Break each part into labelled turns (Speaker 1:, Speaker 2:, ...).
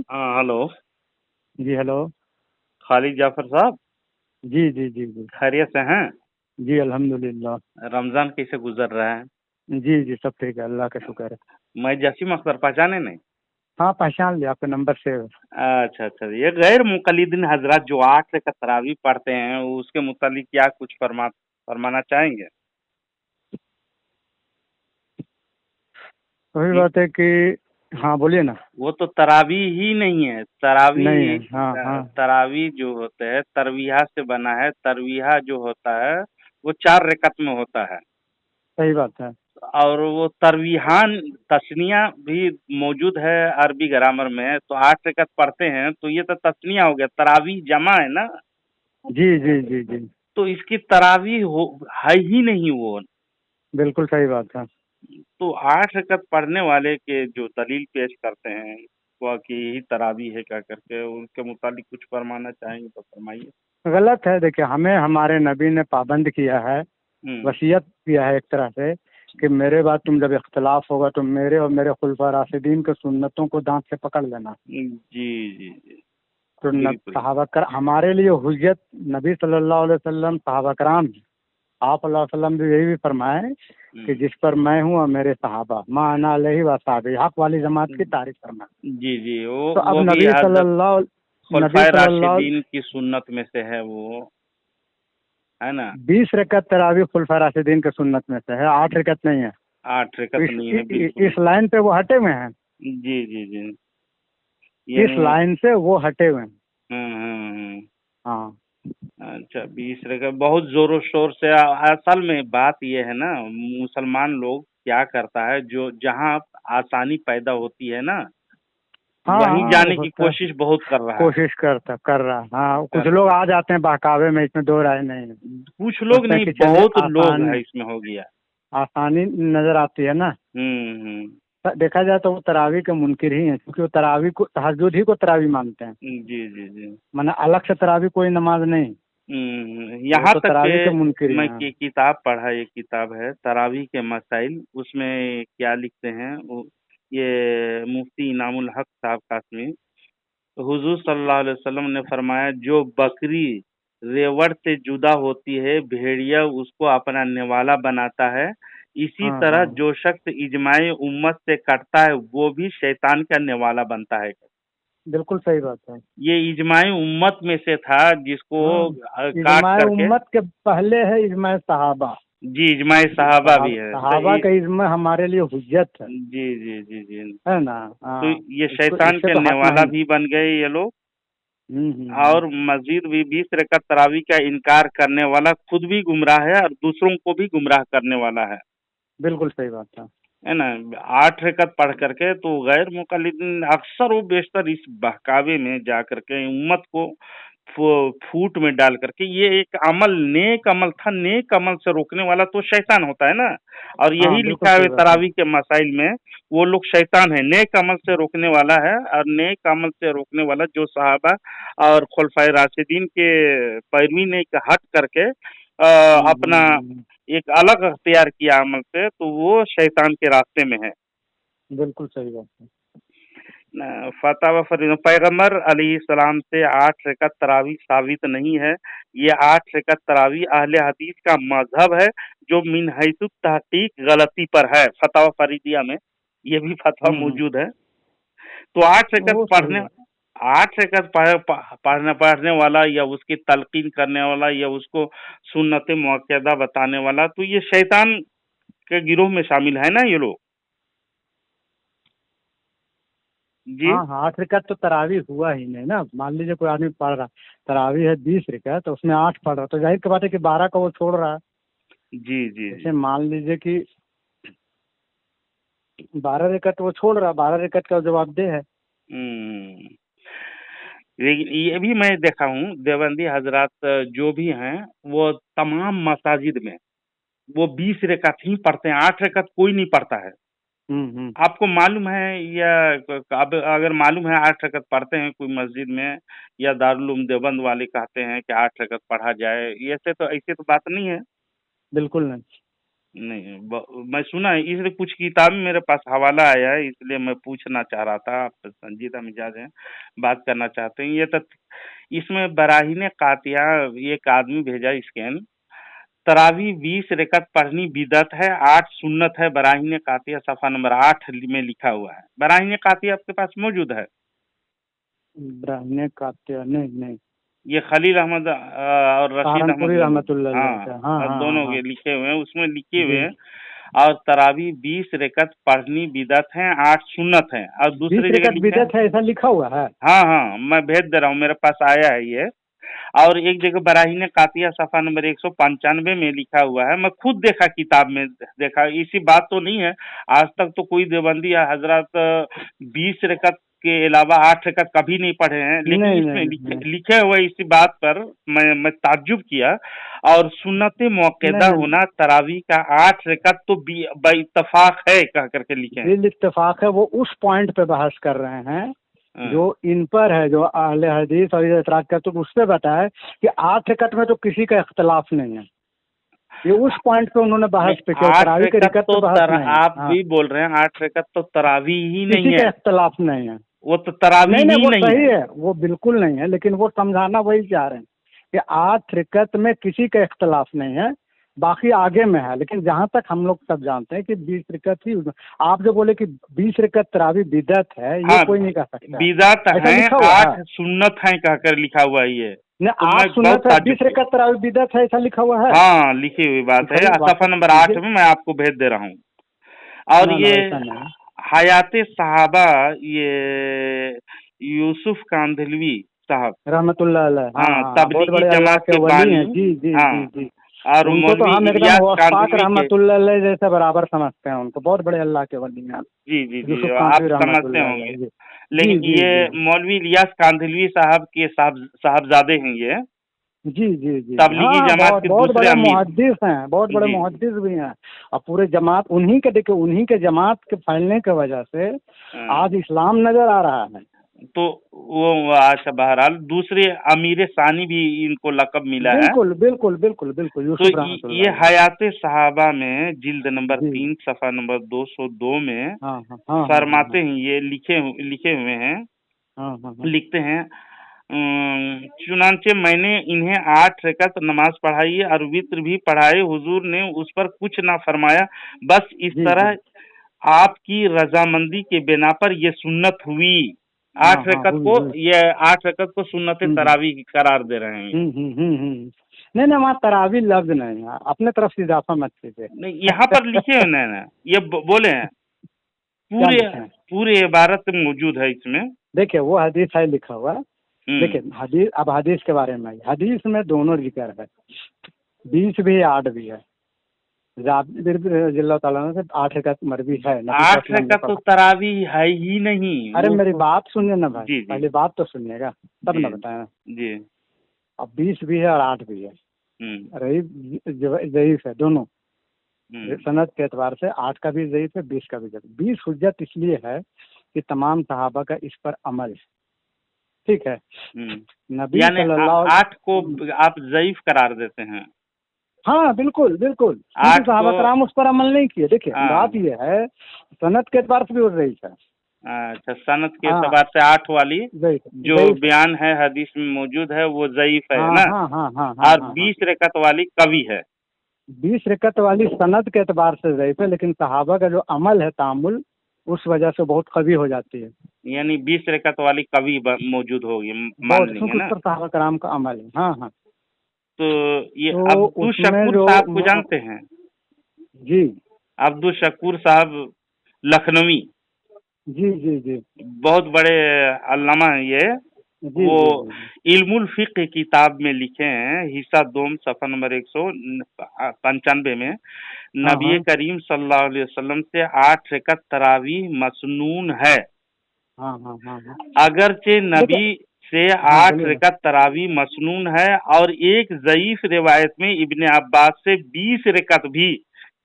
Speaker 1: हाँ हेलो।
Speaker 2: जी हेलो।
Speaker 1: खालिद जाफर साहब,
Speaker 2: जी जी जी जी।
Speaker 1: खैरियत से हैं?
Speaker 2: जी अल्हम्दुलिल्लाह।
Speaker 1: रमजान कैसे गुजर रहा है?
Speaker 2: जी जी सब ठीक है, अल्लाह का शुक्र है।
Speaker 1: मैं जसीम अख्तर, पहचाने नहीं?
Speaker 2: हाँ पहचान लिया, आपका नंबर सेव है।
Speaker 1: अच्छा अच्छा, ये गैर मुकल्लिदीन हजरात जो 8 रकअत तरावी पढ़ते हैं उसके मुतालिक क्या कुछ फरमाना चाहेंगे?
Speaker 2: वही
Speaker 1: जी,
Speaker 2: बात है कि हाँ बोलिए ना।
Speaker 1: वो तो तरावी ही नहीं है। तरावी
Speaker 2: नहीं है,
Speaker 1: एक
Speaker 2: हाँ हाँ।
Speaker 1: तरावी जो होते हैं तरवीहा से बना है। तरवीहा जो होता है वो 4 रकअत में होता है।
Speaker 2: सही बात है।
Speaker 1: और वो तरवीहान तस्निया भी मौजूद है अरबी ग्रामर में, तो 8 रकअत पढ़ते हैं तो ये तो तस्निया हो गया, तरावी जमा है ना।
Speaker 2: जी जी जी जी।
Speaker 1: तो इसकी तरावी हो है ही नहीं वो।
Speaker 2: बिल्कुल सही बात है।
Speaker 1: तो 8 रकअत पढ़ने वाले के जो दलील पेश करते हैं वह कि यही तरावी है क्या करके, उनके मुतालिक कुछ फरमाना चाहेंगे तो फरमाइए।
Speaker 2: गलत है, देखिए हमें हमारे नबी ने पाबंद किया है,
Speaker 1: हम्म।
Speaker 2: वसीयत किया है एक तरह से कि मेरे बाद तुम जब इख्तलाफ होगा तो मेरे और मेरे खुलफा राशिदीन के सुन्नतों को दांत से पकड़ लेना।
Speaker 1: जी जी जी।
Speaker 2: तो
Speaker 1: बिल्कुल।
Speaker 2: सहाबा कर हमारे लिए हुज्जत नबी सल्लल्लाहु अलैहि वसल्लम, सहाबा कराम। आप अल्लाह वसल्लम भी यही भी फरमाए कि
Speaker 1: हम्म।
Speaker 2: जिस पर मैं हूँ और मेरे सहाबा माँ अना अलैहि व असहाबी, हक वाली जमात की तारीफ फरमाए।
Speaker 1: जी जी,
Speaker 2: तो अब
Speaker 1: वो भी हजरत
Speaker 2: नबी
Speaker 1: खुलफाए
Speaker 2: सल्लल्लाहु
Speaker 1: राशिदीन की सुन्नत में से है वो, है ना।
Speaker 2: 20 रकत तरावी खुलफा राशिदीन के सुन्नत में से है, 8 रकत नहीं है।
Speaker 1: 8
Speaker 2: तो
Speaker 1: रकअत नहीं है, बिल्कुल।
Speaker 2: इस लाइन पे वो हटे हुए हैं।
Speaker 1: जी जी जी।
Speaker 2: इस
Speaker 1: यानी
Speaker 2: लाइन से वो हटे हुए हैं।
Speaker 1: हम्म।
Speaker 2: हाँ।
Speaker 1: अच्छा, 20 रकअत बहुत जोरों शोर से असल में बात ये है ना, मुसलमान लोग क्या करता है, जो जहाँ आसानी पैदा होती है ना
Speaker 2: हाँ
Speaker 1: वहीं
Speaker 2: हाँ वो
Speaker 1: जाने की
Speaker 2: होता है।
Speaker 1: कोशिश बहुत कर रहा है।
Speaker 2: कोशिश कर रहा, हाँ कुछ
Speaker 1: कर
Speaker 2: लोग आ जाते हैं बहकावे में, इसमें दो राय नहीं है।
Speaker 1: कुछ लोग
Speaker 2: सोचते हैं
Speaker 1: नहीं,
Speaker 2: कि चले
Speaker 1: बहुत लोग
Speaker 2: आसान,
Speaker 1: है इसमें हो गया।
Speaker 2: आसानी नजर आती है ना।
Speaker 1: हम्म।
Speaker 2: देखा जाए तो वो तरावी के मुनकिर ही हैं, क्योंकि वो तरावी को तहज्जुद ही को तरावी मानते हैं।
Speaker 1: जी जी जी।
Speaker 2: माने अलग से तरावी कोई नमाज नहीं। तो वो
Speaker 1: यहाँ
Speaker 2: तो
Speaker 1: तक
Speaker 2: तरावी के
Speaker 1: के
Speaker 2: मुनकिर ही
Speaker 1: मैं
Speaker 2: हैं।
Speaker 1: किताब पढ़ा, एक किताब है तरावी के मसाइल, उसमें क्या लिखते हैं ये मुफ्ती इनामुल हक साहब कासमी, हुजूर सल्लल्लाहु अलैहि वसल्लम ने फरमाया जो बकरी रेवड़ से जुदा होती है भेड़िया उसको अपना निवाला बनाता है, इसी
Speaker 2: हाँ
Speaker 1: तरह
Speaker 2: हाँ
Speaker 1: जो शख्स इजमाई उम्मत से कटता है वो भी शैतान का निवाला बनता है।
Speaker 2: बिल्कुल सही बात है।
Speaker 1: ये इजमाई उम्मत में से था जिसको
Speaker 2: हाँ,
Speaker 1: काट
Speaker 2: इजमाय
Speaker 1: करके।
Speaker 2: उम्मत के पहले है इजमाय सहाबा।
Speaker 1: जी, इजमाई सहाबा भी है तो
Speaker 2: सहाबा का इजमा हमारे लिए हुज्जत
Speaker 1: जी जी जी जी।
Speaker 2: है ना।
Speaker 1: तो
Speaker 2: हाँ।
Speaker 1: ये
Speaker 2: इसको
Speaker 1: शैतान
Speaker 2: इससे
Speaker 1: के
Speaker 2: तो हटना
Speaker 1: नेवाला
Speaker 2: ही नहीं।
Speaker 1: भी बन गए ये लोग।
Speaker 2: हम्म।
Speaker 1: और मस्जिद भी 20 रकअत तरावी का इनकार करने वाला खुद भी गुमराह है और दूसरों को भी गुमराह करने वाला
Speaker 2: बिल्कुल सही बात है।
Speaker 1: है ना। 8 रकअत पढ़ करके तो गैर मुकल्लिदीन अक्सर वो बेशतर इस बहकावे में जा करके उम्मत को फूट में डाल करके, ये एक अमल नेक अमल था, नेक अमल से रोकने वाला तो शैतान होता है ना। और
Speaker 2: हाँ
Speaker 1: यही
Speaker 2: बिल्कुल
Speaker 1: लिखा है
Speaker 2: सही बात है।
Speaker 1: तरावी के मसाइल में, वो लोग शैतान है, नेक अमल से रोकने वाला है। और नेक अमल से रोकने वाला जो सहाबा और खुलफाए राशिदीन के पैरवी ने हट करके अपना
Speaker 2: हम्म।
Speaker 1: एक अलग अख्तियार किया अमल से, तो वो शैतान के रास्ते में है।
Speaker 2: बिल्कुल सही बात है।
Speaker 1: फतवा फरीद पैगम्बर अलैहिस्सलाम से 8 रकअत तरावी साबित नहीं है। ये 8 रकअत तरावी अहले हदीस का मजहब है जो मिन हैसु तहकीक गलती पर है। फतवा फरीदिया में ये भी फतवा मौजूद है। तो 8 रकअत
Speaker 2: वो सही
Speaker 1: पढ़ने,
Speaker 2: बात।
Speaker 1: 8 रकअत पढ़ने वाला या उसकी तलकीन करने वाला या उसको सुन्नत मुअक्कदा बताने वाला, तो ये शैतान के गिरोह में शामिल है ना ये लोग। जी
Speaker 2: हाँ हाँ, 8 रकत तो तरावी हुआ ही नहीं ना। मान लीजिए कोई आदमी पढ़ रहा, तरावी है 20 रकत, तो उसमें 8 पढ़ रहा, तो जाहिर की बात है कि 12 का वो छोड़ रहा है।
Speaker 1: जी जी
Speaker 2: जैसे
Speaker 1: जी।
Speaker 2: मान लीजिए कि 12 रकत वो छोड़ रहा, 12 रकत का जवाबदेह है।
Speaker 1: हम्म। लेकिन ये भी मैं देखा हूँ देवबंदी हजरात जो भी हैं वो तमाम मसाजिद में वो 20 रकअत ही पढ़ते हैं, 8 रकअत कोई नहीं पढ़ता है।
Speaker 2: हम्म।
Speaker 1: आपको मालूम है या अब अगर मालूम है 8 रकअत पढ़ते हैं कोई मस्जिद में, या दारुल उलूम देवबंद वाले कहते हैं कि 8 रकअत पढ़ा जाए, ऐसे तो बात नहीं है।
Speaker 2: बिल्कुल नहीं।
Speaker 1: नहीं मैं सुना है, इसलिए कुछ किताब में मेरे पास हवाला आया है, इसलिए मैं पूछना चाह रहा था। आप संजीदा मिजाज हैं, बात करना चाहते हैं। ये तो इसमें बराहीन कातिया, ये एक आदमी भेजा स्कैन, तरावी 20 रकत पढ़नी बिदअत है, 8 सुन्नत है। बराहीन कातिया सफ़ा नंबर 8 में लिखा हुआ है। बराहीन कातिया आपके पास मौजूद है?
Speaker 2: ब्राह्मण कात्य नहीं नहीं।
Speaker 1: ये खलील अहमद और रशीद अहमद
Speaker 2: सहारनपुरी
Speaker 1: गंगोही,
Speaker 2: रहमतुल्लाह अलैह का, हाँ
Speaker 1: हाँ
Speaker 2: हाँ हाँ
Speaker 1: दोनों
Speaker 2: हाँ।
Speaker 1: के लिखे हुए हैं, उसमें लिखे हुए
Speaker 2: जी।
Speaker 1: हैं। और तरावी 20 रकत पढ़नी बिदअत है, 8 सुन्नत है। और
Speaker 2: 20
Speaker 1: दूसरी जगह
Speaker 2: रकत
Speaker 1: लिखा है,
Speaker 2: बिदअत है, ऐसा लिखा हुआ है?
Speaker 1: हाँ हाँ मैं भेज दे रहा हूँ, मेरे पास आया है ये। और एक जगह बराहीन कातिया सफ़ा नंबर 195 में लिखा हुआ है। मैं खुद देखा, किताब में देखा, इसी बात तो नहीं है। आज तक तो कोई देवबंदी या हजरत 20 रकत के अलावा 8 रकत कभी नहीं पढ़े हैं, लेकिन
Speaker 2: नहीं
Speaker 1: इसमें
Speaker 2: नहीं
Speaker 1: लिखे
Speaker 2: नहीं
Speaker 1: लिखे हुए इसी बात पर मैं ताज्जुब किया। और सुन्नत
Speaker 2: नहीं
Speaker 1: मुअक्कदा
Speaker 2: नहीं।
Speaker 1: होना तरावी का 8 रकत तो इत्तफाक है कह करके लिखे हैं।
Speaker 2: बिल इत्तेफाक है, वो उस पॉइंट पे बहस कर रहे हैं
Speaker 1: हाँ।
Speaker 2: जो इन पर है, जो अहले हदीस और ये एतराज करते तो उस पर बताया कि 8 रकत में तो किसी का इख्तलाफ नहीं है। ये उस पॉइंट पे उन्होंने
Speaker 1: नहीं,
Speaker 2: बहस पे किया,
Speaker 1: 8
Speaker 2: तरावी के
Speaker 1: रकत
Speaker 2: रिकत पे
Speaker 1: तो
Speaker 2: बहस नहीं है।
Speaker 1: आप
Speaker 2: हाँ,
Speaker 1: भी बोल रहे हैं 8 रकत तो तरावी ही
Speaker 2: किसी
Speaker 1: नहीं है,
Speaker 2: का इख्तलाफ नहीं है।
Speaker 1: वो तो तरावी
Speaker 2: नहीं नहीं,
Speaker 1: ही
Speaker 2: वो
Speaker 1: नहीं
Speaker 2: सही
Speaker 1: है।
Speaker 2: है, वो बिल्कुल नहीं है, लेकिन वो समझाना वही चाह रहे हैं कि 8 रिकत में किसी का इख्तलाफ नहीं है, बाकी आगे में है। लेकिन जहाँ तक हम लोग सब जानते हैं कि 20 रिकत ही, आप जो बोले कि 20 रिकत तरावी बिदअत है, ये
Speaker 1: हाँ,
Speaker 2: कोई नहीं कह सकता है।
Speaker 1: बिदअत
Speaker 2: ऐसा
Speaker 1: हैं,
Speaker 2: लिखा हुआ है?
Speaker 1: 8 सुन्नत हैं कहकर लिखा हुआ है ये।
Speaker 2: न
Speaker 1: तो
Speaker 2: 8
Speaker 1: मैं बहुत
Speaker 2: सुन्नत है,
Speaker 1: ताज्जुब
Speaker 2: 20
Speaker 1: किया।
Speaker 2: रिकत तरावी बिदअत है, ऐसा लिखा हुआ है?
Speaker 1: हाँ, लिखी हुई बात है,
Speaker 2: दिखाइए
Speaker 1: सफ़ा
Speaker 2: वापस
Speaker 1: नंबर 8
Speaker 2: कीजिए।
Speaker 1: में मैं आपको भेज दे रहा हूँ। और
Speaker 2: ना ना,
Speaker 1: ये
Speaker 2: वैसा नहीं है।
Speaker 1: हयाते सहाबा, ये यूसुफ कांधलवी साहब,
Speaker 2: रहमतुल्लाह अलैह, हाँ
Speaker 1: हाँ,
Speaker 2: हाँ, बहुत
Speaker 1: तबलीगी
Speaker 2: बड़े अल्लाह
Speaker 1: जमात
Speaker 2: के
Speaker 1: के
Speaker 2: वली हैं।
Speaker 1: बानी,
Speaker 2: जी जी
Speaker 1: हाँ,
Speaker 2: जी जी।
Speaker 1: और
Speaker 2: उनको तो
Speaker 1: मौलवी
Speaker 2: हम एकदम
Speaker 1: इलियास
Speaker 2: वफाक
Speaker 1: कांधलवी के,
Speaker 2: रहमतुल्लाह अलैह जैसे बराबर समझते हैं उनको, बहुत बड़े अल्लाह के वली हैं।
Speaker 1: जी, जी, जी,
Speaker 2: यूसुफ
Speaker 1: आप
Speaker 2: कांधवी
Speaker 1: समझते
Speaker 2: रहमतुल्लाह
Speaker 1: होंगे।
Speaker 2: अलैह जी। जी
Speaker 1: लेकिन
Speaker 2: जी
Speaker 1: ये
Speaker 2: जी
Speaker 1: मौलवी इलियास कांधलवी साहब के साहबजादे हैं ये,
Speaker 2: जी जी जी जी। हाँ
Speaker 1: तबलीगी
Speaker 2: हाँ,
Speaker 1: जमात
Speaker 2: बहुत
Speaker 1: के
Speaker 2: बहुत
Speaker 1: दूसरे
Speaker 2: बड़े
Speaker 1: अमीर।
Speaker 2: मुहद्दिस हैं, बहुत बड़े
Speaker 1: जी,
Speaker 2: मुहद्दिस भी हैं। और पूरे जमात उन्हीं के, देखिए उन्हीं के जमात के फैलने की वजह से
Speaker 1: हाँ,
Speaker 2: आज इस्लाम नजर आ रहा है।
Speaker 1: तो वो अच्छा, बहरहाल दूसरे अमीर सानी भी इनको लक़ब मिला है।
Speaker 2: बिल्कुल बिल्कुल बिल्कुल बिल्कुल,
Speaker 1: तो
Speaker 2: यूसुफ रहमतुल्लाह
Speaker 1: ये
Speaker 2: अलैह।
Speaker 1: हयाते सहाबा में जिल्द नंबर
Speaker 2: जी।
Speaker 1: 3 सफ़ा नंबर 202 में
Speaker 2: हाँ हाँ हाँ हाँ हाँ हाँ
Speaker 1: फरमाते हैं, ये लिखे हुए हैं,
Speaker 2: हाँ हाँ हाँ।
Speaker 1: लिखते हैं, चुनांचे मैंने इन्हें 8 रकत नमाज पढ़ाई और वित्र भी पढ़ाए, हुजूर ने उस पर कुछ ना फरमाया, बस इस
Speaker 2: जी जी।
Speaker 1: तरह आपकी रजामंदी के बिना पर ये सुन्नत हुई।
Speaker 2: हाँ
Speaker 1: 8
Speaker 2: हाँ,
Speaker 1: रकत
Speaker 2: हुई
Speaker 1: को,
Speaker 2: हुई।
Speaker 1: ये 8 रकत को सुन्नत
Speaker 2: हम्म
Speaker 1: तरावी करार दे रहे हैं।
Speaker 2: नहीं नहीं, वहाँ तरावी लफ्ज नहीं है, अपने तरफ से इजाफा मत कीजिए।
Speaker 1: नहीं, यहाँ पर लिखे हुए हैं ना, ये बोले हैं,
Speaker 2: क्या
Speaker 1: पूरे
Speaker 2: लिखे हैं?
Speaker 1: पूरे इबारत मौजूद है इसमें।
Speaker 2: देखिए वो हदीस है लिखा हुआ। देखिए
Speaker 1: हम्म।
Speaker 2: हदीस, अब हदीस के बारे में, हदीस में दोनों जिक्र है, 20 भी है 8 भी है। जाबिर रज़ियल्लाहु ताला अन्हु से 8 रकअत मरवी है, नबी
Speaker 1: 8
Speaker 2: वसल्लम ने
Speaker 1: रकत तो
Speaker 2: पढ़ा।
Speaker 1: तरावी है ही नहीं
Speaker 2: अरे
Speaker 1: वो
Speaker 2: मेरी
Speaker 1: तो।
Speaker 2: बात सुनिए ना भाई,
Speaker 1: जी, जी,
Speaker 2: पहले बात तो सुनिएगा तब
Speaker 1: जी,
Speaker 2: ना बताएं।
Speaker 1: जी।
Speaker 2: अब 20 भी है और 8 भी है,
Speaker 1: हम्म,
Speaker 2: रही ज़ईफ है दोनों।
Speaker 1: हम्म,
Speaker 2: सनद के एतबार से 8 का भी ज़ईफ है, 20 का भी ज़ईफ। 20 हुज्जत इसलिए है कि तमाम सहाबा का इस पर अमल है, ठीक है। नबी
Speaker 1: यानी
Speaker 2: सल्लल्लाहु
Speaker 1: 8 को आप ज़ईफ करार देते हैं।
Speaker 2: हाँ बिल्कुल बिल्कुल, क्योंकि
Speaker 1: 8 को,
Speaker 2: सहाबा कराम उस पर अमल नहीं किए। देखिए
Speaker 1: हाँ,
Speaker 2: बात यह है, सनद के एतबार से भी वो ज़ईफ है।
Speaker 1: अच्छा, सनद के
Speaker 2: हाँ,
Speaker 1: एतबार से 8 वाली
Speaker 2: ज़ईफ
Speaker 1: जो
Speaker 2: ज़ईफ है।
Speaker 1: बयान है हदीस में मौजूद है वो ज़ईफ है
Speaker 2: हाँ
Speaker 1: ना।
Speaker 2: हाँ हाँ हाँ हाँ
Speaker 1: और
Speaker 2: हाँ हाँ।
Speaker 1: 20 रकत वाली कवि है।
Speaker 2: 20 रकत वाली सनद के एतबार से ज़ईफ है, लेकिन सहाबा का जो अमल है तामुल, उस वजह से बहुत कवी हो जाती है।
Speaker 1: यानी 20 रकत वाली कवि मौजूद होगी, मान
Speaker 2: बहुत,
Speaker 1: लेंगे
Speaker 2: क्योंकि उस
Speaker 1: ना।
Speaker 2: पर सहाबा कराम का अमल है। हाँ हाँ।
Speaker 1: तो ये
Speaker 2: तो
Speaker 1: अब्दुल
Speaker 2: उसमें
Speaker 1: शकूर
Speaker 2: जो
Speaker 1: साहब को जानते हैं?
Speaker 2: जी
Speaker 1: अब्दुल शकूर साहब लखनवी,
Speaker 2: जी जी जी
Speaker 1: बहुत बड़े अल्लामा हैं ये।
Speaker 2: जी
Speaker 1: वो
Speaker 2: जी जी जी।
Speaker 1: इल्मुल फिक्र किताब में लिखे हैं, हिस्सा 2 सफ़ा नंबर 195 में,
Speaker 2: हाँ
Speaker 1: नबी
Speaker 2: हाँ
Speaker 1: करीम सल्लल्लाहु अलैहि वसल्लम से 8 रकत तरावीह मसनून है।
Speaker 2: हाँ हाँ हाँ हाँ।
Speaker 1: अगरचे
Speaker 2: देखिए,
Speaker 1: नबी से
Speaker 2: हाँ
Speaker 1: 8
Speaker 2: बोलिए ना।
Speaker 1: रकत तरावीह मसनून है, और एक ज़ईफ रिवायत में इब्ने अब्बास से 20 रकत भी,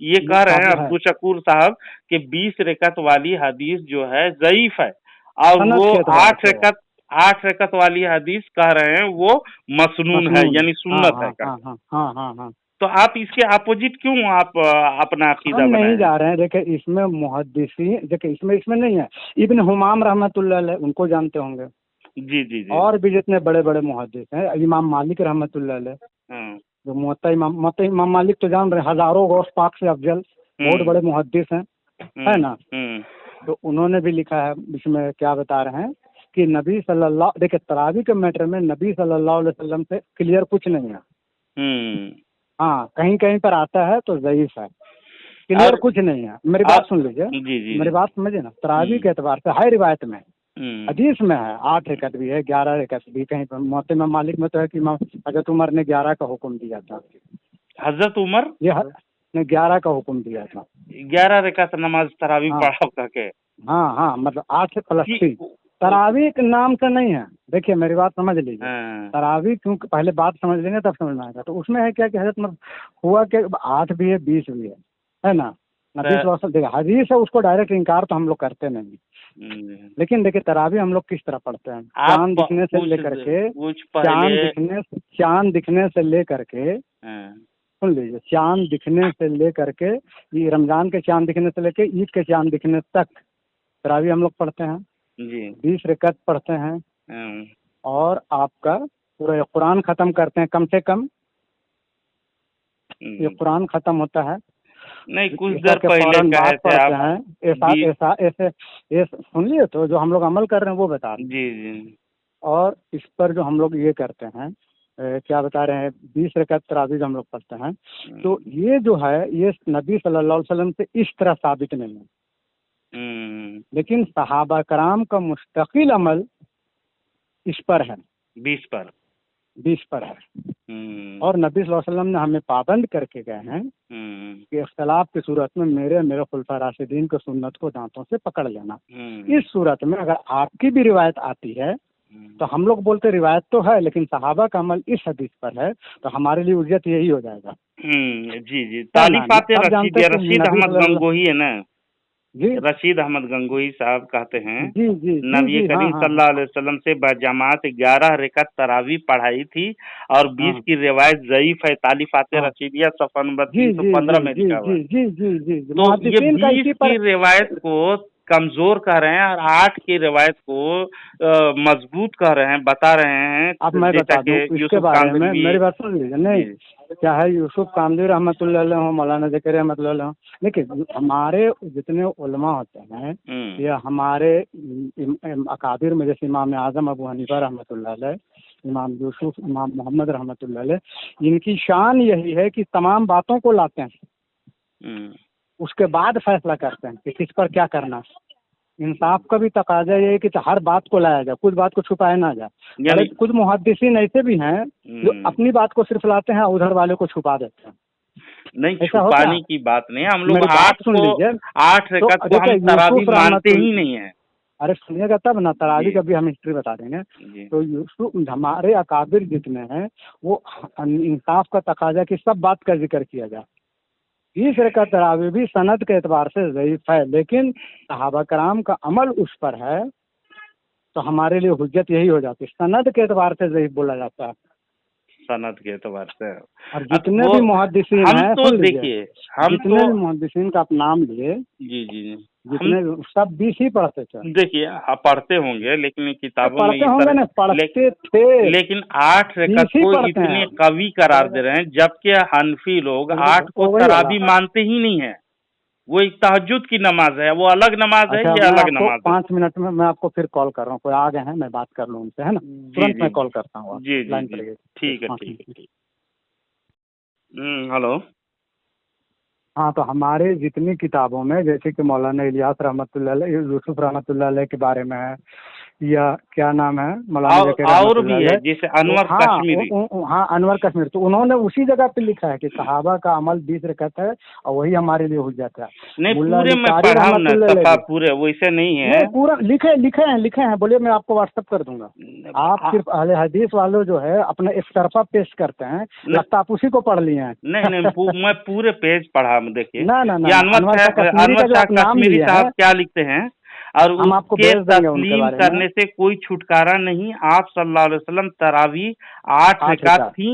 Speaker 1: ये कह रहे हैं
Speaker 2: अब है,
Speaker 1: अब्दुल शकूर साहब कि 20 रकत वाली हदीस जो है ज़ईफ है, और
Speaker 2: सनद
Speaker 1: वो
Speaker 2: के एतबार
Speaker 1: 8
Speaker 2: से
Speaker 1: रकत 8 रकत वाली हदीस कह रहे हैं वो मसनून है,
Speaker 2: मसनून है।
Speaker 1: यानी
Speaker 2: हाँ
Speaker 1: सुन्नत है
Speaker 2: हाँ
Speaker 1: कर।
Speaker 2: हाँ हाँ हाँ हाँ हाँ।
Speaker 1: तो आप इसके अपोजिट क्यों आप अपना अकीदा
Speaker 2: हम नहीं
Speaker 1: बनाए?
Speaker 2: जा रहे हैं। देखिए इसमें मुहद्दिसीन, देखिए इसमें नहीं है। इब्न हुमाम रहमतुल्लाह अलैह, उनको जानते होंगे।
Speaker 1: जी जी जी।
Speaker 2: और भी जितने बड़े बड़े मुहद्दिस हैं, इमाम मालिक रहमतुल्लाह अलैह,
Speaker 1: हाँ।
Speaker 2: जो मुअत्ता इमाम मालिक तो जान रहे हैं, हजारों गौस पाक से अफजल, बहुत बड़े मुहद्दिस हैं, है ना।
Speaker 1: हम्म।
Speaker 2: तो उन्होंने भी लिखा है, इसमें क्या बता रहे हैं कि नबी सल्लल्लाहु, देखिए तरावी के मैटर में नबी सल्लल्लाहु अलैहि वसल्लम से क्लियर कुछ नहीं है।
Speaker 1: हम्म।
Speaker 2: हाँ, कहीं कहीं पर आता है तो ज़ईफ है, क्लियर
Speaker 1: और
Speaker 2: कुछ नहीं है। मेरी बात सुन लीजिए,
Speaker 1: जी जी जी।
Speaker 2: मेरी बात समझिए ना। तरावी के एतबार से है रिवायत में,
Speaker 1: हम्म।
Speaker 2: हदीस में है 8 रकत भी है, 11 रकत भी। कहीं पर मुअत्ता इमाम मालिक में तो है कि इमाम हजरत उमर ने 11 का हुक्म दिया था।
Speaker 1: हजरत उमर
Speaker 2: ने 11 का हुक्म दिया था।
Speaker 1: 11 रकात नमाज तरावी
Speaker 2: हाँ
Speaker 1: पढ़ा करके
Speaker 2: हाँ हाँ, मतलब 8 प्लस
Speaker 1: कि
Speaker 2: 3। तरावी के नाम से नहीं है। देखिए मेरी बात समझ लीजिए।
Speaker 1: हाँ।
Speaker 2: तरावी क्योंकि पहले बात समझ लेंगे तब समझ में आएगा। तो उसमें है क्या कि हजरत मतलब हुआ कि 8 भी है, 20 भी है ना। नबी सल्लल्लाहु अलैहि वसल्लम, देखिए हदीस है, उसको डायरेक्ट इनकार तो हम लोग करते नहीं। लेकिन देखिए तरावी हम लोग किस तरह पढ़ते हैं,
Speaker 1: आप
Speaker 2: चांद दिखने से लेकर के,
Speaker 1: कुछ पहले
Speaker 2: चांद दिखने से लेकर के,
Speaker 1: हाँ।
Speaker 2: सुन लीजिए, चांद दिखने से लेकर के, ये रमजान के चांद दिखने से लेकर ईद के चांद दिखने तक तरावी हम लोग पढ़ते हैं।
Speaker 1: जी।
Speaker 2: 20 रकत पढ़ते हैं।
Speaker 1: हाँ।
Speaker 2: और आपका पूरा कुरान खत्म करते हैं कम से कम। ये कुरान खत्म होता है,
Speaker 1: नहीं, कुछ
Speaker 2: ईशा
Speaker 1: देर
Speaker 2: के
Speaker 1: पहले
Speaker 2: फौरन
Speaker 1: कहे
Speaker 2: बाद
Speaker 1: थे
Speaker 2: पढ़ते
Speaker 1: आप
Speaker 2: हैं। ऐसा ऐसा ऐसे ये सुन लिए, तो जो हम लोग अमल कर रहे हैं वो बता रहे हैं।
Speaker 1: जी जी।
Speaker 2: और इस पर जो हम लोग ये करते हैं, क्या बता रहे हैं, 20 रकत तरावी जो हम लोग पढ़ते हैं, तो ये जो है ये नबी सल्लल्लाहु अलैहि वसल्लम से इस तरह साबित नहीं है। लेकिन सहाबा कराम का मुस्तकिल अमल इस पर है,
Speaker 1: 20 पर
Speaker 2: 20 पर है। और नबी सल्लल्लाहु अलैहि वसल्लम ने हमें पाबंद करके गए हैं कि इख्तलाफ की सूरत में मेरे खुलफा राशिदीन की सुन्नत को दांतों से पकड़ लेना। इस सूरत में अगर आपकी भी रिवायत आती है तो हम लोग बोलते रिवायत तो है, लेकिन सहाबा का अमल इस हदीस पर है, तो हमारे लिए उज्जत यही हो जाएगा।
Speaker 1: जी जी। तालीफात रशीद अहमद गंगोही है ना
Speaker 2: जी,
Speaker 1: रशीद अहमद गंगोही साहब कहते हैं
Speaker 2: जी जी
Speaker 1: नबी
Speaker 2: जी,
Speaker 1: करीम सल्लल्लाहु अलैहि वसल्लम से बजमात 11 रकात तरावी पढ़ाई थी और 20 की रिवायत ज़ईफ है। तालीफात रशीदिया सफ़ा नंबर 315 में लिखा हुआ है।
Speaker 2: जी जी जी,
Speaker 1: तो ये 20 की रिवायत को कमजोर कह रहे हैं और 8 की रिवायत को मजबूत कह रहे हैं, बता रहे हैं।
Speaker 2: अब मैं बता दूं इसके बारे में, मेरी बात सुन लीजिए। नहीं, क्या है, यूसुफ कामदी रहमतुल्लाह अलैह हो, मौलाना ज़करिया रहमतुल्लाह अलैह, देखिए हमारे जितने उलमा होते हैं या हमारे अकाबिर में, जैसे इमाम आज़म अबू हनीफा रहमतुल्लाह अलैह, इमाम यूसुफ, इमाम मोहम्मद रहमतुल्लाह अलैह, इनकी शान यही है कि तमाम बातों को लाते हैं, उसके बाद फैसला करते हैं कि किस पर क्या करना है। इंसाफ का भी तकाजा ये है कि हर बात को लाया जाए, कुछ बात को छुपाया ना जाए। कुछ मुहद्दिसीन ऐसे भी हैं जो अपनी बात को सिर्फ लाते हैं, उधर वाले को छुपा देते हैं।
Speaker 1: नहीं, छुपाने की बात नहीं, हम लोग 8 रकात को हम तरावी मानते ही नहीं है।
Speaker 2: अरे सुनिएगा तब ना, तरावी का भी हम हिस्ट्री बता देंगे। तो यूसुफ, हमारे अकाबिर जितने हैं वो इंसाफ का तकाजा की सब बात का जिक्र किया जाए। 20 रकात तरावी भी सनद के एतबार से ज़ईफ है, लेकिन सहाबा कराम का अमल उस पर है, तो हमारे लिए हुज्जत यही हो जाती है। सनद के एतबार से ज़ईफ बोला जाता है,
Speaker 1: सनद के एतबार से।
Speaker 2: और जितने भी मुहद्दिसीन हैं,
Speaker 1: तो देखिए,
Speaker 2: जितने भी मुहद्दिसीन का आप नाम लिए,
Speaker 1: जी जी,
Speaker 2: जितने सब 20 ही पढ़ते थे।
Speaker 1: देखिए आप पढ़ते होंगे, लेकिन किताबों में
Speaker 2: पढ़ते होंगे ना, पढ़ते थे,
Speaker 1: लेकिन 8 रकात को इतने कवि करार दे रहे हैं, जबकि हनफी लोग 8 को तरावी मानते ही नहीं है। वो एक तहज्जुद की नमाज है, वो अलग नमाज है, ये अलग नमाज है।
Speaker 2: 5 मिनट में मैं आपको फिर कॉल कर रहा हूँ, कोई आ गए हैं, मैं बात कर लूँ उनसे, है ना, तुरंत मैं कॉल करता हूँ।
Speaker 1: जी जी जी, ठीक है ठीक है। हेलो।
Speaker 2: हाँ, तो हमारे जितनी किताबों में, जैसे कि मौलाना इलियास रहमतुल्लाह अलैह, यूसुफ रहमतुल्लाह अलैह के बारे में है, या क्या नाम है, मौलाना
Speaker 1: और भी है, जैसे अनवर कश्मीरी।
Speaker 2: हाँ, अनवर कश्मीरी, तो उन्होंने उसी जगह पे लिखा है कि सहाबा का अमल 20 रकात है और वही हमारे लिए हुज्जत है।
Speaker 1: नहीं, पूरे में पढ़ा ना, पूरे वैसे नहीं है।
Speaker 2: नहीं, पूरा लिखे हैं। बोलिए, मैं आपको व्हाट्सएप कर दूंगा। आप सिर्फ अहले हदीस वालों जो है अपना एक तरफा पेश करते हैं, लगता आप उसी को पढ़ लिए हैं।
Speaker 1: नहीं, मैं पूरे पेज पढ़ा। देखिए
Speaker 2: ना,
Speaker 1: अनवर कश्मीरी साहब क्या लिखते हैं, और
Speaker 2: हम आपको
Speaker 1: उसके तस्लीम करने से कोई छुटकारा नहीं। आप सल्लल्लाहु अलैहि वसल्लम तरावी 8 रकात थी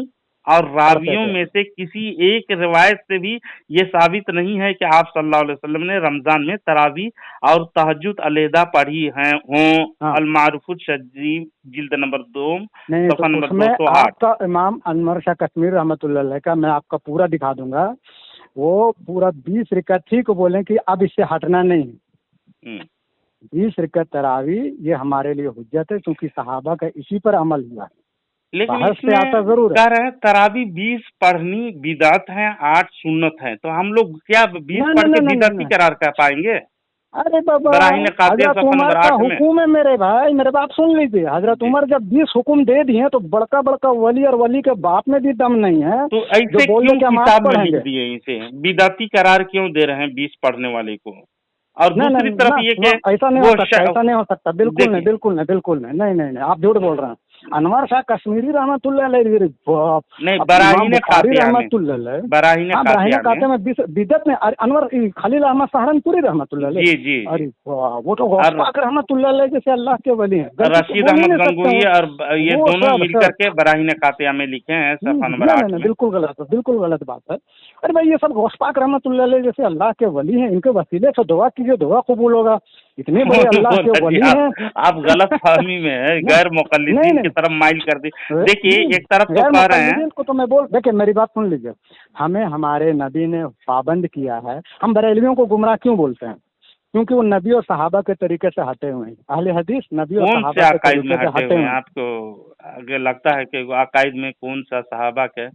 Speaker 1: और
Speaker 2: पढ़ते
Speaker 1: रावियों
Speaker 2: थे।
Speaker 1: में से किसी एक रिवायत से भी ये साबित नहीं है कि आप सल्लल्लाहु अलैहि वसल्लम ने रमजान में तरावी और तहज्जुद अलैदा पढ़ी हैं हों।
Speaker 2: हाँ,
Speaker 1: अल मारूफुस शजीब जिल्द नंबर 2
Speaker 2: नहीं तो
Speaker 1: सफ़ा नंबर
Speaker 2: उसमें
Speaker 1: 208।
Speaker 2: आपका इमाम अनवर शाह कश्मीर रहमतुल्लाह अलैह का मैं आपका पूरा दिखा दूंगा। वो पूरा 20 रिकअत थी को बोले कि अब इससे हटना नहीं।
Speaker 1: हम्म।
Speaker 2: 20 रिकअत तरावी ये हमारे लिए हुज्जत है, क्योंकि सहाबा का इसी पर अमल हुआ है।
Speaker 1: लेकिन
Speaker 2: बाहर से आता
Speaker 1: इसमें
Speaker 2: जरूर है।
Speaker 1: कह रहे हैं तरावी 20 पढ़नी बिदात है, 8 सुन्नत है, तो हम लोग क्या 20
Speaker 2: नहीं
Speaker 1: पढ़
Speaker 2: नहीं
Speaker 1: के
Speaker 2: नहीं नहीं
Speaker 1: बिदाती
Speaker 2: नहीं,
Speaker 1: करार कर पाएंगे?
Speaker 2: अरे बाबा,
Speaker 1: बराहीन कातिया
Speaker 2: हजरत
Speaker 1: सफ़ा
Speaker 2: उमर
Speaker 1: नंबर
Speaker 2: का
Speaker 1: 8 में।
Speaker 2: हुक्म है मेरे भाई, मेरे बात सुन लीजिए। हजरत
Speaker 1: जी।
Speaker 2: उमर जब 20 हुक्म दे दिए तो बड़का बड़का वली और वली के बाप में भी दम नहीं है
Speaker 1: तो
Speaker 2: जो
Speaker 1: ऐसे
Speaker 2: बोल
Speaker 1: क्यों
Speaker 2: दे कि हम आज
Speaker 1: किताब में लिख
Speaker 2: पढ़ेंगे।
Speaker 1: दिए इसे? बिदाती करार क्यों दे रहे हैं 20 पढ़ने वाले को? और
Speaker 2: नहीं
Speaker 1: दूसरी
Speaker 2: नहीं
Speaker 1: तरफ
Speaker 2: ना
Speaker 1: ये
Speaker 2: ना,
Speaker 1: कि
Speaker 2: ऐसा नहीं हो
Speaker 1: वो
Speaker 2: सकता, ऐसा नहीं हो सकता, बिल्कुल नहीं,
Speaker 1: देखिए,
Speaker 2: बिल्कुल नहीं, बिल्कुल नहीं, नहीं नहीं नहीं, आप झूठ बोल रहे हैं। अनवर शाह कश्मीरी रहमतुल्लाह अलैह, बाप,
Speaker 1: नहीं
Speaker 2: अब इमाम
Speaker 1: बराहीन
Speaker 2: बुखारी
Speaker 1: कातिया में,
Speaker 2: रहमतुल्लाह अलैह,
Speaker 1: बराहीन
Speaker 2: हाँ
Speaker 1: कातिया
Speaker 2: ब्राह्मण
Speaker 1: में।
Speaker 2: कहते हैं बिदत में। अरे अनवर खलील अहमद सहारनपुरी रहमतुल्लाह अलैह,
Speaker 1: जी जी
Speaker 2: अरे
Speaker 1: जी।
Speaker 2: वाह, वो तो गौस
Speaker 1: और
Speaker 2: पाक रहमतुल्लाह अलैह जैसे अल्लाह के वली हैं, गलती तो
Speaker 1: रशीद
Speaker 2: बोल ही
Speaker 1: अहमद
Speaker 2: नहीं सकते
Speaker 1: गंगोही
Speaker 2: वो।
Speaker 1: और ये
Speaker 2: वो
Speaker 1: दोनों
Speaker 2: सब
Speaker 1: मिलकर
Speaker 2: सब
Speaker 1: के बराहीन कातिया में लिखे हैं सफ़ा नंबर
Speaker 2: नहीं नहीं
Speaker 1: 8
Speaker 2: नहीं,
Speaker 1: में।
Speaker 2: बिल्कुल गलत है, बिल्कुल गलत बात है। अरे भाई, ये सब गौस पाक रहमतुल्लाह अलैह जैसे अल्लाह के वली हैं, इनके वसीले से दुआ कीजिए, दुआ कबूल होगा। इतने बड़े अल्लाह के
Speaker 1: बोला जी,
Speaker 2: वली हैं।
Speaker 1: आप गलत फहमी में है,
Speaker 2: नहीं
Speaker 1: गैर
Speaker 2: नहीं
Speaker 1: मुक़ल्लिदीन की
Speaker 2: नहीं,
Speaker 1: तरफ माइल कर दी। देखिए
Speaker 2: नहीं,
Speaker 1: एक तरफ तो
Speaker 2: गैर
Speaker 1: कह रहे हैं।
Speaker 2: मुक़ल्लिदीन को तो मैं बोल, देखिए मेरी बात सुन लीजिए। हमें हमारे नबी ने पाबंद किया है। हम बरेलवियों को गुमराह क्यों बोलते हैं? क्योंकि वो नबी और सहाबा के तरीके से हटे हुए हैं। अहले हदीस नबी और
Speaker 1: कौन से
Speaker 2: सहाबा के
Speaker 1: अकायद में
Speaker 2: तरीके से
Speaker 1: हटे
Speaker 2: हटे
Speaker 1: हुए
Speaker 2: हुए
Speaker 1: हैं?
Speaker 2: हैं।
Speaker 1: आपको आगे लगता है कि वो अकायद में कौन सा सहाबा के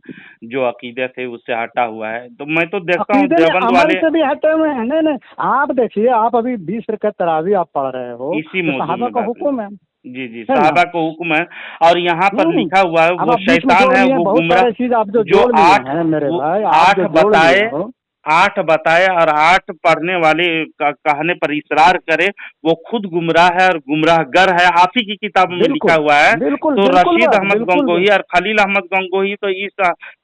Speaker 1: जो अकीदे थे उससे हटा हुआ है? तो मैं तो देखता हूँ
Speaker 2: अकीदे में
Speaker 1: देवबंद
Speaker 2: अमल
Speaker 1: वाले
Speaker 2: से भी हटे हुए हैं। नहीं नहीं, आप देखिए, आप अभी 20 रकअत तरावी आप पढ़ रहे हो,
Speaker 1: इसी
Speaker 2: तो
Speaker 1: मौजू
Speaker 2: सहाबा
Speaker 1: में
Speaker 2: का
Speaker 1: बात है।
Speaker 2: हुक्म
Speaker 1: जी जी,
Speaker 2: है ना।
Speaker 1: साहबा को हुक्म है। और यहाँ पर लिखा हुआ है
Speaker 2: अब
Speaker 1: वो
Speaker 2: आप बीच में
Speaker 1: शैतान
Speaker 2: जोड़
Speaker 1: है,
Speaker 2: लिए
Speaker 1: वो
Speaker 2: बहुत
Speaker 1: गुमराह।
Speaker 2: सारे चीज, आप जो
Speaker 1: जो
Speaker 2: जोड़ लिए
Speaker 1: आठ
Speaker 2: हैं मेरे
Speaker 1: वो
Speaker 2: भाई, आप
Speaker 1: आठ
Speaker 2: जो जोड़ लिए
Speaker 1: बताए,
Speaker 2: हो।
Speaker 1: 8 बताए और 8 पढ़ने वाले का कहने पर इसरार करे, वो खुद गुमराह है और गुमराहगर है। आप ही की किताबों में लिखा
Speaker 2: बिल्कुल
Speaker 1: हुआ है।
Speaker 2: बिल्कुल
Speaker 1: तो
Speaker 2: बिल्कुल
Speaker 1: रशीद
Speaker 2: बात,
Speaker 1: अहमद
Speaker 2: बिल्कुल
Speaker 1: गंगोही और खलील अहमद गंगोही तो इस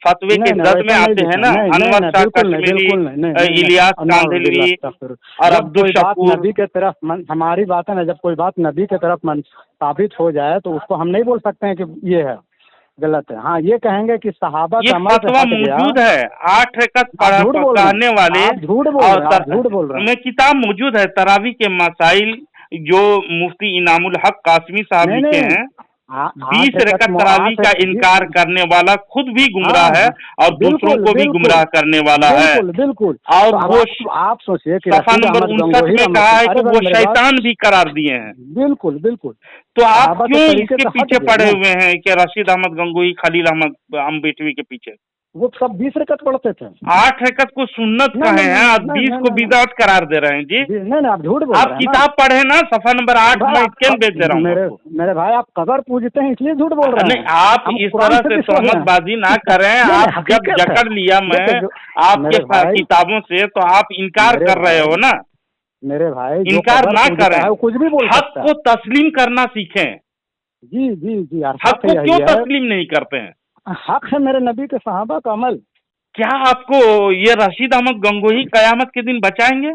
Speaker 1: फतवे के
Speaker 2: नहीं नहीं,
Speaker 1: जद में
Speaker 2: वैसा नहीं
Speaker 1: आते हैं
Speaker 2: लिखा,
Speaker 1: ना।
Speaker 2: नहीं नहीं
Speaker 1: अनवर
Speaker 2: नहीं,
Speaker 1: शाह
Speaker 2: बिल्कुल नहीं,
Speaker 1: कश्मीरी,
Speaker 2: बिल्कुल नहीं, नहीं नहीं
Speaker 1: इलियास
Speaker 2: नहीं, नाउज़ुबिल्लाह,
Speaker 1: कांदलवी
Speaker 2: अस्तगफिरुल्लाह।
Speaker 1: और
Speaker 2: जब
Speaker 1: अब्दुल
Speaker 2: कोई बात
Speaker 1: शकूर।
Speaker 2: नबी के तरफ हमारी बात है ना, जब कोई बात नबी के तरफ साबित हो जाए तो उसको हम नहीं बोल सकते हैं कि ये है गलत है। हाँ, ये कहेंगे कि सहाबा
Speaker 1: ये
Speaker 2: का अमल से
Speaker 1: फतवा
Speaker 2: हट गया।
Speaker 1: मौजूद है। 8 रकअत
Speaker 2: आप झूठ बोल रहे
Speaker 1: कहने वाले।
Speaker 2: हैं, आप झूठ बोल
Speaker 1: और
Speaker 2: रहे हैं, आप झूठ बोल रहे हैं।
Speaker 1: में किताब मौजूद है तरावी के मसाइल, जो मुफ्ती इनामुल हक कासमी साहब
Speaker 2: नहीं
Speaker 1: लिखे
Speaker 2: नहीं,
Speaker 1: हैं। 20
Speaker 2: 8 रकअत
Speaker 1: रकअत तरावी का इनकार करने वाला खुद भी गुमराह
Speaker 2: हाँ
Speaker 1: है
Speaker 2: हाँ,
Speaker 1: और दूसरों
Speaker 2: बिल्कुल
Speaker 1: को भी
Speaker 2: बिल्कुल
Speaker 1: गुमराह करने वाला है।
Speaker 2: बिल्कुल बिल्कुल।
Speaker 1: और
Speaker 2: तो अब
Speaker 1: वो
Speaker 2: आप सोचिए कि
Speaker 1: सफा
Speaker 2: रशीद
Speaker 1: नंबर
Speaker 2: अहमद
Speaker 1: 59
Speaker 2: गंगोही
Speaker 1: में
Speaker 2: रहमत,
Speaker 1: कहा है कि
Speaker 2: अरे
Speaker 1: वो
Speaker 2: भाई मेरे बात,
Speaker 1: शैतान भी करार दिए हैं।
Speaker 2: बिल्कुल बिल्कुल,
Speaker 1: तो आप
Speaker 2: सहाबा के
Speaker 1: क्यों
Speaker 2: तरीके
Speaker 1: इसके
Speaker 2: से हट
Speaker 1: पीछे
Speaker 2: गया
Speaker 1: पड़े
Speaker 2: ना।
Speaker 1: हुए हैं कि रशीद अहमद गंगोही, खलील अहमद अम्बेटवी के पीछे?
Speaker 2: वो सब 20 रकअत पढ़ते थे।
Speaker 1: 8 रकअत को सुन्नत
Speaker 2: नहीं
Speaker 1: कहे
Speaker 2: नहीं
Speaker 1: हैं और
Speaker 2: नहीं
Speaker 1: 20
Speaker 2: नहीं
Speaker 1: को
Speaker 2: नहीं
Speaker 1: बिदअत करार दे रहे हैं जी।
Speaker 2: नहीं नहीं नहीं, आप झूठ बोल
Speaker 1: आप
Speaker 2: रहे हैं ना
Speaker 1: किताब पढ़े ना, सफा नंबर 8
Speaker 2: भाई।
Speaker 1: मैं
Speaker 2: आप
Speaker 1: स्कैन भेज दे रहा हूँ
Speaker 2: मेरे
Speaker 1: आपको।
Speaker 2: मेरे भाई, आप कबर पूजते हैं इसलिए झूठ बोल रहे
Speaker 1: नहीं,
Speaker 2: हैं।
Speaker 1: आप
Speaker 2: हम
Speaker 1: इस
Speaker 2: कुरान
Speaker 1: तरह
Speaker 2: से
Speaker 1: से
Speaker 2: विश्वास हैं।
Speaker 1: तोहमतबाजी ना करें।
Speaker 2: नहीं नहीं,
Speaker 1: आप जब
Speaker 2: हकीकत है।
Speaker 1: जकड़ लिया मैं
Speaker 2: देखिए
Speaker 1: आपके
Speaker 2: मेरे भाई,
Speaker 1: किताबों से, तो आप इनकार
Speaker 2: मेरे
Speaker 1: कर रहे
Speaker 2: भाई,
Speaker 1: हो ना।
Speaker 2: मेरे भाई, जो
Speaker 1: इनकार
Speaker 2: कबर
Speaker 1: ना
Speaker 2: पूजता
Speaker 1: करें।
Speaker 2: है वो कुछ भी बोल
Speaker 1: हक
Speaker 2: सकता है।
Speaker 1: को तस्लीम करना सीखें।
Speaker 2: जी जी जी,
Speaker 1: हक
Speaker 2: हक
Speaker 1: को
Speaker 2: यही
Speaker 1: क्यों
Speaker 2: है।
Speaker 1: तस्लीम नहीं करते हैं?
Speaker 2: हक है मेरे नबी के सहाबा का अमल।
Speaker 1: क्या आपको ये रशीद अहमद गंगोही कयामत के दिन बचाएंगे?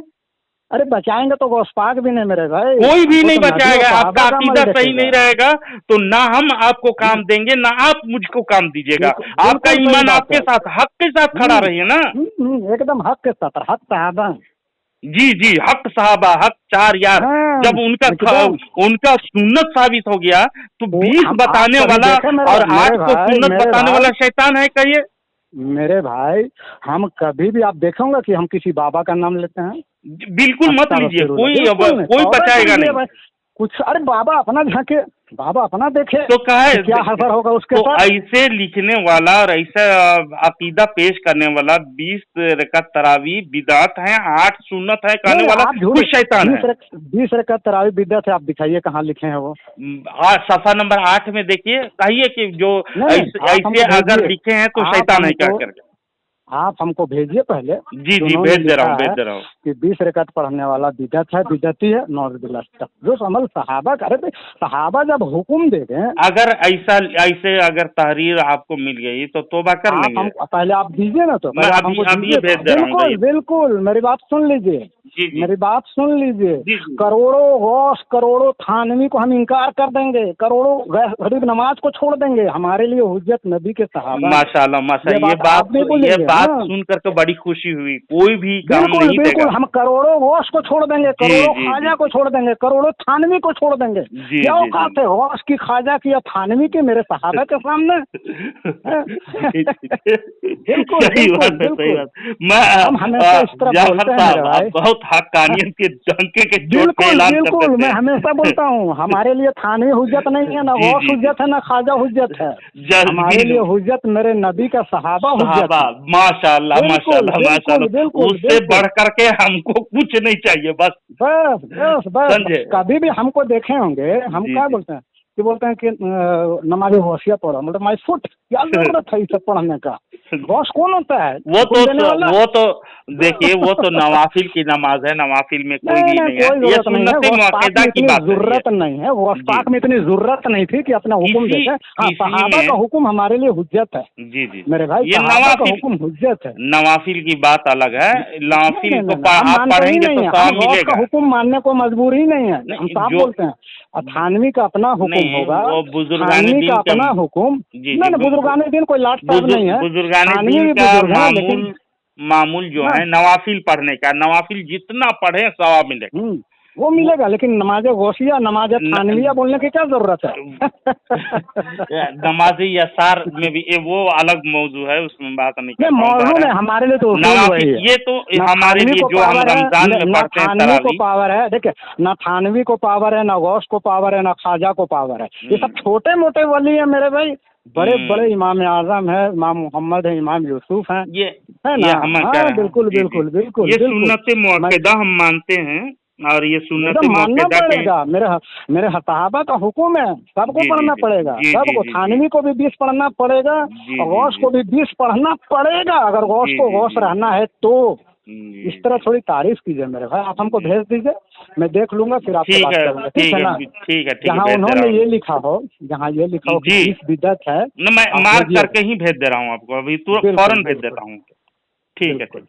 Speaker 2: अरे बचाएंगे तो गौस पाक भी नहीं मेरे भाई,
Speaker 1: कोई भी
Speaker 2: हमको
Speaker 1: नहीं
Speaker 2: तो नबी और
Speaker 1: बचाएगा।
Speaker 2: सहाबा
Speaker 1: आपका
Speaker 2: का अमल
Speaker 1: अकीदा सही नहीं
Speaker 2: देखेगा।
Speaker 1: रहेगा तो ना हम आपको काम देंगे, ना आप मुझको काम दीजिएगा।
Speaker 2: बिल्कुल
Speaker 1: आपका
Speaker 2: बिल्कुल सही
Speaker 1: ईमान
Speaker 2: बात
Speaker 1: आपके
Speaker 2: है।
Speaker 1: साथ, हक के साथ खड़ा रहिए ना।
Speaker 2: एकदम हक के साथ, हक सहाबा।
Speaker 1: जी जी, हक साहबा, हक 4 यार।
Speaker 2: हाँ,
Speaker 1: जब
Speaker 2: एकदम।
Speaker 1: उनका सुन्नत साबित हो गया तो
Speaker 2: वो
Speaker 1: 20
Speaker 2: हम आप
Speaker 1: बताने
Speaker 2: कभी
Speaker 1: वाला
Speaker 2: देखे
Speaker 1: और 8 को सुन्नत
Speaker 2: मेरे
Speaker 1: बताने
Speaker 2: भाई,
Speaker 1: वाला शैतान है कहिए?
Speaker 2: मेरे भाई, हम कभी भी आप देखोगे कि हम किसी बाबा का नाम लेते हैं?
Speaker 1: बिल्कुल मत लीजिए।
Speaker 2: बिल्कुल नहीं,
Speaker 1: कोई
Speaker 2: तौबा
Speaker 1: बचाएगा
Speaker 2: कीजिए
Speaker 1: नहीं।
Speaker 2: भाई। कुछ, अरे बाबा अपना झांके, बाबा अपना देखे
Speaker 1: तो कहे
Speaker 2: कि क्या हसर होगा उसके
Speaker 1: तो
Speaker 2: साथ।
Speaker 1: ऐसे लिखने वाला और ऐसा अकीदा पेश करने वाला 20 रकअत तरावी बिदात है, 8 सुन्नत है कहने
Speaker 2: नहीं,
Speaker 1: वाला
Speaker 2: आप झूठ।
Speaker 1: कुछ शैतान है।
Speaker 2: 20 रकअत तरावी बिदअत है, आप दिखाइए कहाँ लिखे हैं वो।
Speaker 1: आज सफा नंबर 8 में देखिए, कहिए कि जो
Speaker 2: नहीं, आप हमको
Speaker 1: ऐसे अगर
Speaker 2: भेजिए।
Speaker 1: लिखे हैं तो
Speaker 2: आप
Speaker 1: शैतान है क्या
Speaker 2: हमको
Speaker 1: करके।
Speaker 2: आप हमको भेजिए पहले।
Speaker 1: जी जी,
Speaker 2: उन्होंने
Speaker 1: भेज दे रहा
Speaker 2: लिखा
Speaker 1: हूँ, भेज
Speaker 2: है
Speaker 1: दे रहा हूँ।
Speaker 2: कि 20 रकअत पढ़ने वाला बिदअत है, बिदअती है, नौज़ुबिल्लाह तक जो अमल सहाबा करे थे। सहाबा जब हुक्म दे दें,
Speaker 1: अगर ऐसे अगर तहरीर आपको मिल गई तो तौबा कर
Speaker 2: आप
Speaker 1: लेंगे।
Speaker 2: हम पहले आप दीजिए ना, तो
Speaker 1: मैं
Speaker 2: पहले आप
Speaker 1: अभी
Speaker 2: हमको
Speaker 1: अभी
Speaker 2: दीजिए।
Speaker 1: भेज दे रहा हूँ,
Speaker 2: बिल्कुल बिल्कुल, मेरी बात सुन लीजिए।
Speaker 1: जी जी
Speaker 2: मेरी बात सुन लीजिए।
Speaker 1: जी जी।
Speaker 2: करोड़ों गौस, करोड़ों थानवी को हम इनकार कर देंगे, करोड़ों गरीब नमाज को छोड़ देंगे, हमारे लिए हुज्जत नबी के सहाबा है।
Speaker 1: माशाल्लाह माशाल्लाह,
Speaker 2: ये बात आप भी
Speaker 1: ये
Speaker 2: बोलेंगे
Speaker 1: बात
Speaker 2: हाँ।
Speaker 1: सुन करके बड़ी खुशी हुई। कोई भी काम
Speaker 2: बिल्कुल
Speaker 1: नहीं
Speaker 2: बिल्कुल,
Speaker 1: देगा।
Speaker 2: हम करोड़ों गौस को छोड़ देंगे,
Speaker 1: जी
Speaker 2: करोड़ों
Speaker 1: जी जी
Speaker 2: ख्वाजा को
Speaker 1: जी
Speaker 2: छोड़ देंगे, करोड़ों थानवी को छोड़ देंगे।
Speaker 1: जी
Speaker 2: क्या
Speaker 1: जी
Speaker 2: औकात है गौस की, ख्वाजा की या थानवी की मेरे सहाबा के सामने? बिल्कुल
Speaker 1: सही
Speaker 2: बिल्कुल
Speaker 1: बात है, सही
Speaker 2: बिल्कुल।
Speaker 1: बात। मैं
Speaker 2: हम हमेशा इस तरह
Speaker 1: जाफर
Speaker 2: बोलते हैं मेरे
Speaker 1: साहब, आप
Speaker 2: भाई।
Speaker 1: बहुत हक्कानियत के डंके के चोट पे
Speaker 2: बिल्कुल
Speaker 1: ऐलान कर
Speaker 2: बिल्कुल,
Speaker 1: देते
Speaker 2: मैं
Speaker 1: हैं।
Speaker 2: हमेशा बोलता हूँ हमारे लिए थानवी हुज्जत नहीं है, ना
Speaker 1: जी
Speaker 2: गौस
Speaker 1: जी जी
Speaker 2: हुज्जत है, ना ख्वाजा हुज्जत है। हमारे लिए
Speaker 1: जी
Speaker 2: हुज्जत मेरे नबी का सहाबा हुज्जत
Speaker 1: साहबा,
Speaker 2: है।
Speaker 1: माशाल्लाह
Speaker 2: बिल्कुल
Speaker 1: माशाल्लाह
Speaker 2: बिल्कुल
Speaker 1: माशाल्लाह,
Speaker 2: बिल्कुल
Speaker 1: उससे
Speaker 2: बिल्कुल।
Speaker 1: बढ़ करके हमको कुछ नहीं चाहिए, बस।
Speaker 2: बस बस बस बस।
Speaker 1: समझे?
Speaker 2: कभी भी हमको देखे होंगे, हम
Speaker 1: जी
Speaker 2: क्या
Speaker 1: जी।
Speaker 2: बोलते हैं कि बोलते हैं कि नमाज गौसिया पढ़ो, मतलब माई फुट, क्या जरूरत है इसे पढ़ने का? गौस कौन होता है? हुक्म देने वाला?
Speaker 1: वो तो देखिए, वो तो नवाफिल की नमाज है, नवाफिल में कोई
Speaker 2: नहीं
Speaker 1: भी
Speaker 2: नहीं,
Speaker 1: नहीं है।
Speaker 2: कोई
Speaker 1: ये
Speaker 2: जरूरत नहीं है।
Speaker 1: सुन्नत
Speaker 2: गौस पाक
Speaker 1: मुअक्कदा
Speaker 2: में
Speaker 1: की
Speaker 2: इतनी
Speaker 1: बात है ये।
Speaker 2: जरूरत नहीं है, गौस
Speaker 1: जी
Speaker 2: पाक में इतनी जरूरत नहीं थी कि अपना हुक्म
Speaker 1: इसी
Speaker 2: देते। हाँ,
Speaker 1: इसी
Speaker 2: सहाबा
Speaker 1: में
Speaker 2: का हुक्म हमारे लिए हुज्जत है
Speaker 1: जी जी,
Speaker 2: मेरे भाई,
Speaker 1: ये
Speaker 2: सहाबा का हुक्म हुज्जत है।
Speaker 1: नवाफिल की बात अलग है।
Speaker 2: नहीं
Speaker 1: नवाफिल
Speaker 2: नहीं
Speaker 1: को
Speaker 2: नहीं नहीं, हम
Speaker 1: आप
Speaker 2: मानते ही
Speaker 1: पढ़ेंगे
Speaker 2: नहीं
Speaker 1: तो
Speaker 2: है, हम
Speaker 1: सवाब
Speaker 2: गौस का
Speaker 1: मिलेगा।
Speaker 2: हुक्म मानने को मजबूर ही नहीं है, हम
Speaker 1: नहीं
Speaker 2: साफ
Speaker 1: जो
Speaker 2: बोलते हैं। थानवी का अपना हुक्म
Speaker 1: नहीं,
Speaker 2: होगा,
Speaker 1: वो बुजुर्गान
Speaker 2: थानवी का
Speaker 1: दीन का
Speaker 2: अपना हुक्म।
Speaker 1: जी
Speaker 2: नहीं
Speaker 1: जी,
Speaker 2: नहीं, बुजुर्गान दिन कोई लाट साहब नहीं है,
Speaker 1: बुजुर्गान
Speaker 2: थानवी
Speaker 1: दीन
Speaker 2: भी
Speaker 1: का
Speaker 2: बुजुर्ग है लेकिन
Speaker 1: मामूल मामूल जो
Speaker 2: ना।
Speaker 1: है नवाफिल पढ़ने का, नवाफिल जितना पढ़े सवाब मिलेगा।
Speaker 2: वो
Speaker 1: वो
Speaker 2: मिलेगा, लेकिन नमाज गौसिया, नमाज थानविया बोलने की क्या जरूरत है?
Speaker 1: नमाजी यसार में भी वो अलग मौजू है, उसमें बात नहीं
Speaker 2: ये
Speaker 1: करता हूँ।
Speaker 2: मौजूद है,
Speaker 1: बहरहाल
Speaker 2: हमारे लिए तो उसूल वही
Speaker 1: नवाफिल
Speaker 2: है।
Speaker 1: ये तो
Speaker 2: ना
Speaker 1: हमारे
Speaker 2: थानवी
Speaker 1: लिए
Speaker 2: को
Speaker 1: जो हम
Speaker 2: पावर है,
Speaker 1: रमजान में
Speaker 2: ना
Speaker 1: पढ़ते हैं
Speaker 2: थानवी को
Speaker 1: तरावी।
Speaker 2: पावर है, देखिए ना थानवी को पावर है, ना गौस को पावर है, ना ख्वाजा को पावर है। ये सब छोटे मोटे वली है मेरे भाई। बड़े बड़े इमाम आजम है, इमाम मोहम्मद है, इमाम यूसुफ हैं, है ना?
Speaker 1: हम कह
Speaker 2: हाँ
Speaker 1: रहे हैं
Speaker 2: बिल्कुल
Speaker 1: जी जी,
Speaker 2: बिल्कुल बिल्कुल
Speaker 1: ये
Speaker 2: बिल्कुल।
Speaker 1: सुन्नत
Speaker 2: मैं
Speaker 1: मुअक्कदा हम मानते हैं, और ये सुन्नत
Speaker 2: एकदम मानना
Speaker 1: मुअक्कदा के
Speaker 2: पड़ेगा, मेरे सहाबा का हुक्म है, सबको
Speaker 1: जी जी
Speaker 2: पढ़ना
Speaker 1: जी
Speaker 2: पड़ेगा,
Speaker 1: जी जी
Speaker 2: सबको।
Speaker 1: जी जी
Speaker 2: थानवी को भी 20 पढ़ना पड़ेगा,
Speaker 1: जी
Speaker 2: और
Speaker 1: जी
Speaker 2: गौस
Speaker 1: जी
Speaker 2: को भी 20 पढ़ना पड़ेगा, अगर गौस
Speaker 1: जी
Speaker 2: को
Speaker 1: जी
Speaker 2: गौस
Speaker 1: जी
Speaker 2: रहना है तो।
Speaker 1: जी
Speaker 2: इस तरह थोड़ी तारीफ कीजिए मेरे भाई, आप हमको
Speaker 1: जी।
Speaker 2: भेज दीजिए, मैं देख लूंगा, फिर आपसे
Speaker 1: ठीक
Speaker 2: बात
Speaker 1: है
Speaker 2: करूंगा, ठीक है ना?
Speaker 1: ठीक है,
Speaker 2: जहाँ
Speaker 1: भेज दे रहा
Speaker 2: उन्होंने
Speaker 1: हूँ।
Speaker 2: ये लिखा हो, जहाँ ये लिखा हो कि
Speaker 1: जी
Speaker 2: 20 बिदअत है,
Speaker 1: न, मैं
Speaker 2: आप
Speaker 1: मार्क
Speaker 2: भेजिएगा।
Speaker 1: करके ही भेज दे रहा हूँ आपको, अभी तुरंत
Speaker 2: बिल्कुल
Speaker 1: फौरन भेज
Speaker 2: बिल्कुल
Speaker 1: देता हूँ। ठीक है,
Speaker 2: बिल्कुल।
Speaker 1: ठीक।